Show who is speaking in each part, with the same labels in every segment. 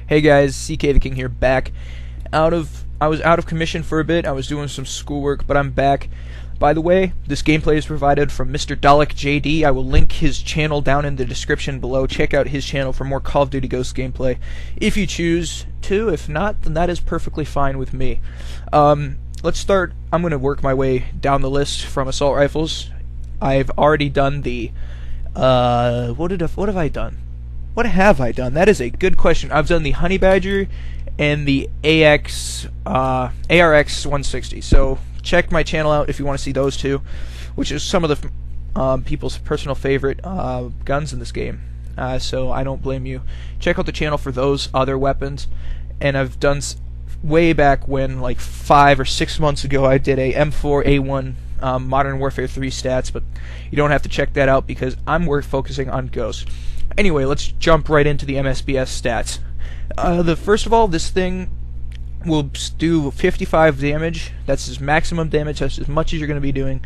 Speaker 1: Hey guys, CK the King here, back. I was out of commission for a bit. I was doing some schoolwork, but I'm back. By the way, this gameplay is provided from Mr. Dalek JD. I will link his channel down in the description below. Check out his channel for more Call of Duty Ghosts gameplay, if you choose to. If not, then that is perfectly fine with me. Let's start. I'm going to work my way down the list from assault rifles. I've already done the what have I done? What have I done? That is a good question. I've done the Honey Badger and the ARX 160. So check my channel out if you want to see those two, which is some of the people's personal favorite guns in this game. So I don't blame you. Check out the channel for those other weapons. And I've done way back when, like 5 or 6 months ago, I did a M4A1 Modern Warfare 3 stats, but you don't have to check that out because I'm focusing on Ghosts. Anyway, let's jump right into the MSBS stats. First of all, this thing will do 55 damage. That's his maximum damage. That's as much as you're going to be doing.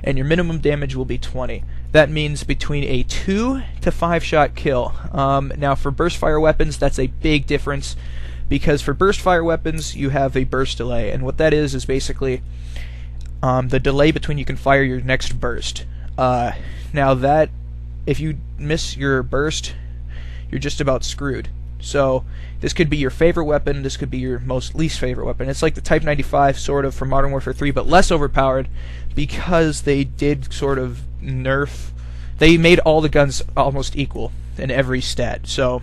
Speaker 1: And your minimum damage will be 20. That means between a 2 to 5 shot kill. Now for burst fire weapons, that's a big difference, because for burst fire weapons you have a burst delay, and what that is basically the delay between you can fire your next burst. Now that, if you miss your burst, you're just about screwed. So this could be your favorite weapon, this could be your least favorite weapon. It's like the Type 95 sort of from Modern Warfare 3, but less overpowered, because they did sort of nerf. They made all the guns almost equal in every stat. So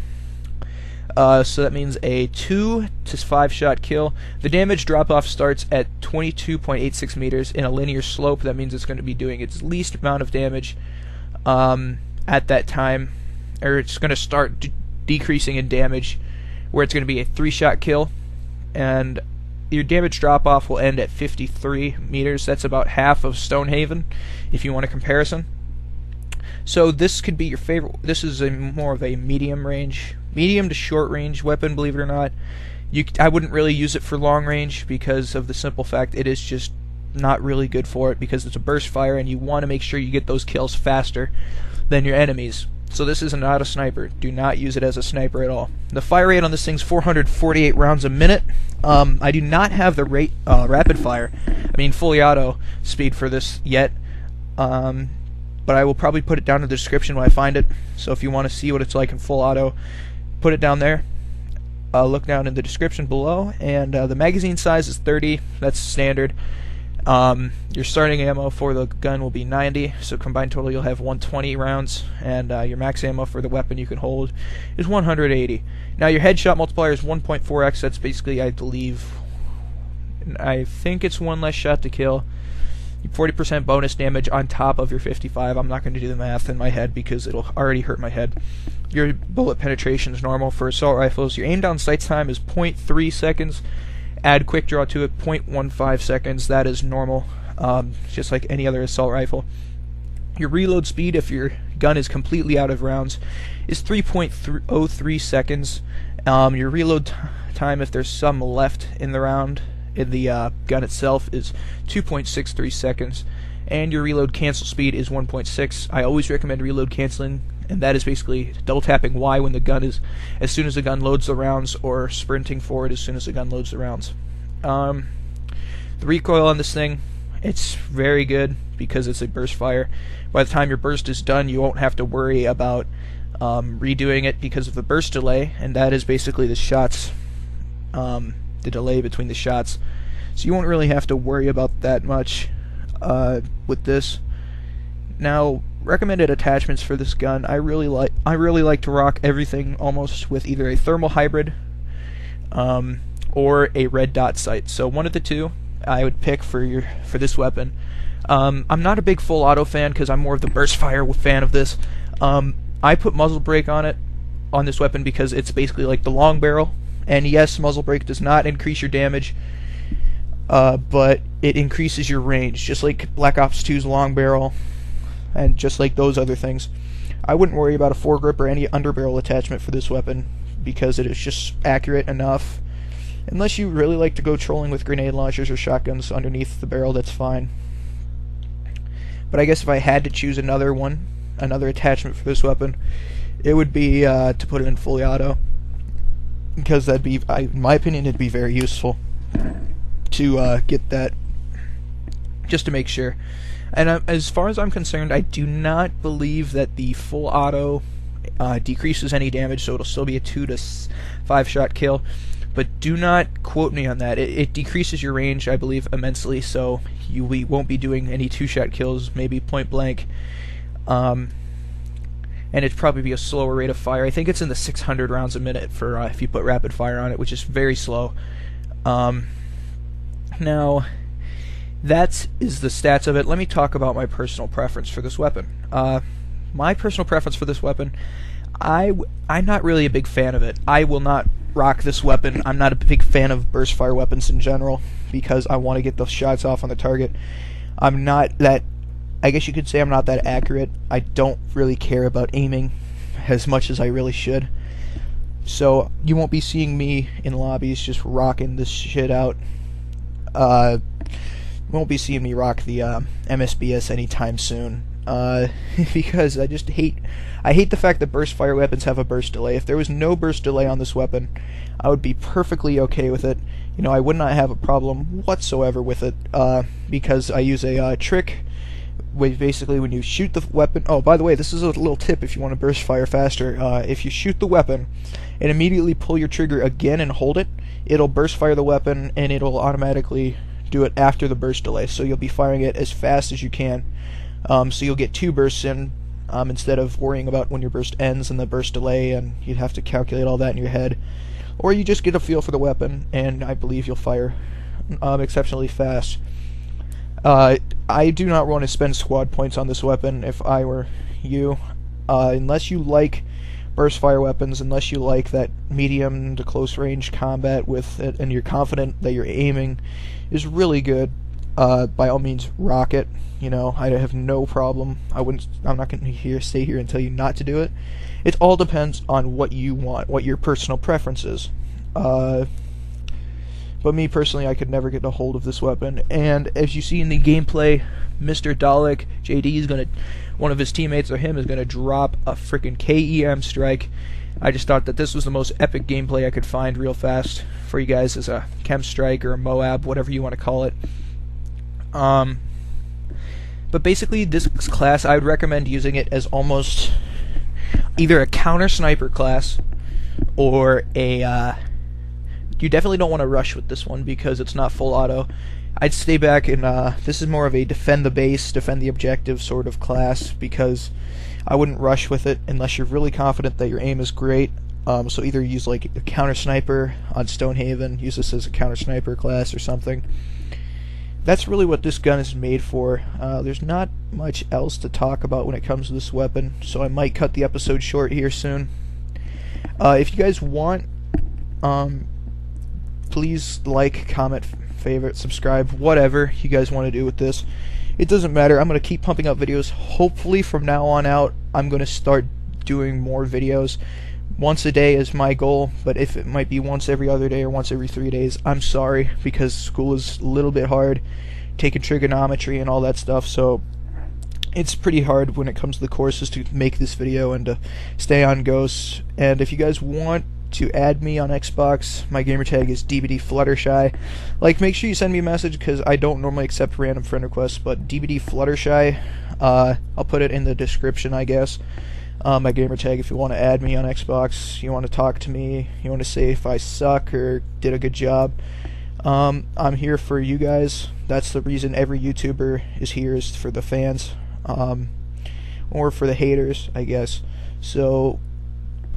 Speaker 1: that means a 2 to 5 shot kill. The damage drop off starts at 22.86 meters in a linear slope. That means it's going to be doing its least amount of damage at that time, or it's going to start decreasing in damage, where it's going to be a 3 shot kill, and your damage drop off will end at 53 meters. That's about half of Stonehaven, if you want a comparison. So this could be your favorite. This is more of a medium to short range weapon, believe it or not. I wouldn't really use it for long range because of the simple fact it is just not really good for it, because it's a burst fire and you want to make sure you get those kills faster than your enemies. So this is not a sniper. Do not use it as a sniper at all. The fire rate on this thing's 448 rounds a minute. I do not have the rapid fire, fully auto speed for this yet. But I will probably put it down in the description when I find it. So if you want to see what it's like in full auto, put it down there. Look down in the description below. And the magazine size is 30. That's standard. Your starting ammo for the gun will be 90, so combined total you'll have 120 rounds, and your max ammo for the weapon you can hold is 180. Now your headshot multiplier is 1.4x. That's basically, I think it's 1 less shot to kill. 40% bonus damage on top of your 55. I'm not going to do the math in my head because it'll already hurt my head. Your bullet penetration is normal for assault rifles. Your aim down sight time is 0.3 seconds. Add quick draw to it, 0.15 seconds. That is normal, just like any other assault rifle. Your reload speed, if your gun is completely out of rounds, is 3.03 seconds. Your reload time, if there's some left in the round, in the gun itself, is 2.63 seconds. And your reload cancel speed is 1.6. I always recommend reload canceling, and that is basically double tapping Y when the gun is, as soon as the gun loads the rounds, or sprinting forward as soon as the gun loads the rounds. The recoil on this thing, it's very good because it's a burst fire. By the time your burst is done, you won't have to worry about redoing it because of the burst delay, and that is basically the shots, the delay between the shots. So you won't really have to worry about that much with this. Now, recommended attachments for this gun, I really like to rock everything almost with either a thermal hybrid or a red dot sight. So one of the two I would pick for this weapon. I'm not a big full auto fan because I'm more of the burst fire fan of this. I put muzzle brake on this weapon because it's basically like the long barrel. And yes, muzzle brake does not increase your damage, but it increases your range, just like Black Ops 2's long barrel, and just like those other things. I wouldn't worry about a foregrip or any underbarrel attachment for this weapon because it is just accurate enough. Unless you really like to go trolling with grenade launchers or shotguns underneath the barrel, that's fine. But I guess if I had to choose another attachment for this weapon, it would be to put it in fully auto. because that'd be, in my opinion, it'd be very useful to get that, just to make sure. And as far as I'm concerned, I do not believe that the full auto decreases any damage, so it'll still be a 2 to 5 shot kill. But do not quote me on that. It decreases your range, I believe, immensely, so we won't be doing any 2-shot kills, maybe point blank. And it'd probably be a slower rate of fire. I think it's in the 600 rounds a minute for if you put rapid fire on it, which is very slow. Now, that is the stats of it. Let me talk about my personal preference for this weapon. My personal preference for this weapon, I'm not really a big fan of it. I will not rock this weapon. I'm not a big fan of burst fire weapons in general because I want to get the shots off on the target. I'm not that, I guess you could say I'm not that accurate. I don't really care about aiming as much as I really should. So you won't be seeing me in lobbies just rocking this shit out. You won't be seeing me rock the MSBS anytime soon. Because I hate the fact that burst fire weapons have a burst delay. If there was no burst delay on this weapon, I would be perfectly okay with it. You know, I would not have a problem whatsoever with it, because I use a trick where basically when you shoot the weapon... Oh, by the way, this is a little tip if you want to burst fire faster. If you shoot the weapon and immediately pull your trigger again and hold it, it'll burst fire the weapon and it'll automatically do it after the burst delay. So you'll be firing it as fast as you can. So you'll get 2 bursts in, instead of worrying about when your burst ends and the burst delay, and you'd have to calculate all that in your head. Or you just get a feel for the weapon, and I believe you'll fire exceptionally fast. I do not want to spend squad points on this weapon if I were you. Unless you like burst fire weapons, unless you like that medium to close range combat with it, and you're confident that your aiming is really good, by all means rock it. You know, I have no problem. I'm not going to stay here and tell you not to do it. It all depends on what you want, what your personal preference is. But me personally, I could never get a hold of this weapon. And as you see in the gameplay, Mr. Dalek JD is one of his teammates or him is gonna drop a freaking KEM strike. I just thought that this was the most epic gameplay I could find real fast for you guys as a chem strike or a Moab, whatever you want to call it. But basically, this class, I would recommend using it as almost either a counter sniper class or a... you definitely don't want to rush with this one because it's not full auto. I'd stay back and this is more of a defend the base, defend the objective sort of class, because I wouldn't rush with it unless you're really confident that your aim is great. So either use like a counter sniper on Stonehaven, use this as a counter sniper class or something. That's really what this gun is made for. There's not much else to talk about when it comes to this weapon, so I might cut the episode short here soon. If you guys want, please like, comment, favorite, subscribe, whatever you guys want to do with this. It doesn't matter. I'm going to keep pumping out videos. Hopefully from now on out, I'm going to start doing more videos. Once a day is my goal, but if it might be once every other day or once every 3 days, I'm sorry, because school is a little bit hard, taking trigonometry and all that stuff, so it's pretty hard when it comes to the courses to make this video and to stay on Ghosts. And if you guys want to add me on Xbox, my gamertag is DBDFluttershy. Like, make sure you send me a message, because I don't normally accept random friend requests, but DBDFluttershy, I'll put it in the description, I guess. My gamertag, if you want to add me on Xbox, you want to talk to me, you want to say if I suck or did a good job, I'm here for you guys. That's the reason every YouTuber is here, is for the fans, or for the haters, I guess. So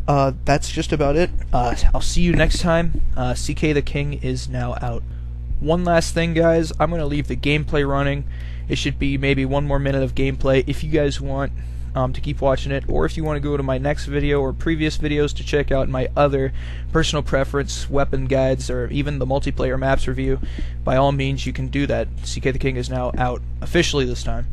Speaker 1: that's just about it. I'll see you next time. CK the King is now out. One last thing, guys, I'm going to leave the gameplay running. It should be maybe 1 more minute of gameplay if you guys want to keep watching it, or if you want to go to my next video or previous videos to check out my other personal preference weapon guides, or even the multiplayer maps review, by all means you can do that. CK the King is now out officially this time.